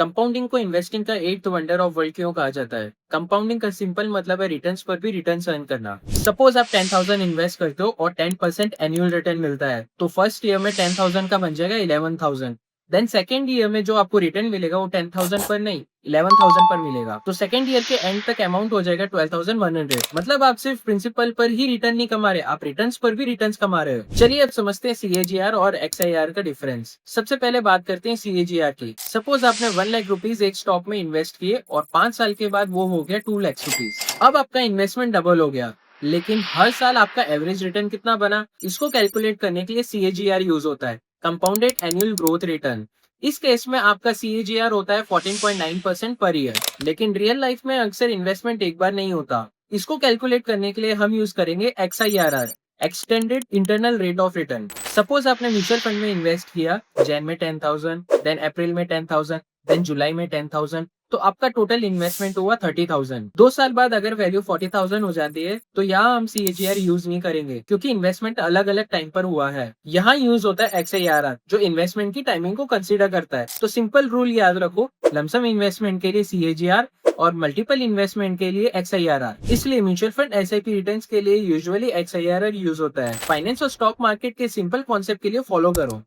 Compounding को investing का eighth wonder of world क्यों कहा जाता है? कंपाउंडिंग का सिंपल मतलब है रिटर्न्स पर भी रिटर्न्स अर्न करना। सपोज आप 10,000 इन्वेस्ट करते हो और 10% एनुअल रिटर्न मिलता है, तो फर्स्ट ईयर में 10,000 का बन जाएगा 11,000। देन सेकेंड ईयर में जो आपको रिटर्न मिलेगा वो 10,000 पर नहीं 11,000 पर मिलेगा। तो सेकेंड ईयर के एंड तक अमाउंट हो जाएगा 12,100। मतलब आप सिर्फ प्रिंसिपल पर ही रिटर्न नहीं कमा रहे, आप रिटर्न्स पर भी रिटर्न्स कमा रहे हो। चलिए अब समझते हैं सीएजीआर और एक्सआईआर का डिफरेंस। सबसे पहले बात करते हैं सीएजीआर की। सपोज आपने 1 लाख रुपीज एक स्टॉक में इन्वेस्ट किए और 5 साल के बाद वो हो गया 2 लाख रुपीज। अब आपका इन्वेस्टमेंट डबल हो गया, लेकिन हर साल आपका एवरेज रिटर्न कितना बना, इसको कैलकुलेट करने के लिए सीएजीआर यूज होता है, कंपाउंडेड एनुअल ग्रोथ रिटर्न। इस केस में आपका सीएजीआर होता है 14.9% पर ईयर। लेकिन रियल लाइफ में अक्सर इन्वेस्टमेंट एक बार नहीं होता। इसको कैलकुलेट करने के लिए हम यूज करेंगे XIRR, extended internal rate of return. Suppose आपने म्यूचुअल फंड में इन्वेस्ट किया, जैन में 10,000, देन अप्रैल में 10,000, देन जुलाई में 10,000, तो आपका टोटल इन्वेस्टमेंट हुआ 30,000। 2 साल बाद अगर वैल्यू 40,000 हो जाती है तो यहाँ हम सीएजीआर यूज नहीं करेंगे, क्योंकि इन्वेस्टमेंट अलग अलग टाइम पर हुआ है। यहाँ यूज होता है एक्सआईआरआर, जो इन्वेस्टमेंट की टाइमिंग को कंसीडर करता है। तो सिंपल रूल याद रखो, लमसम इन्वेस्टमेंट के लिए सीएजीआर और मल्टीपल इन्वेस्टमेंट के लिए एक्सआईआरआर। इसलिए म्यूचुअल फंड एसआईपी रिटर्न्स के लिए यूजुअली एक्सआईआरआर यूज होता है। फाइनेंस और स्टॉक मार्केट के सिंपल कॉन्सेप्ट के लिए फॉलो करो।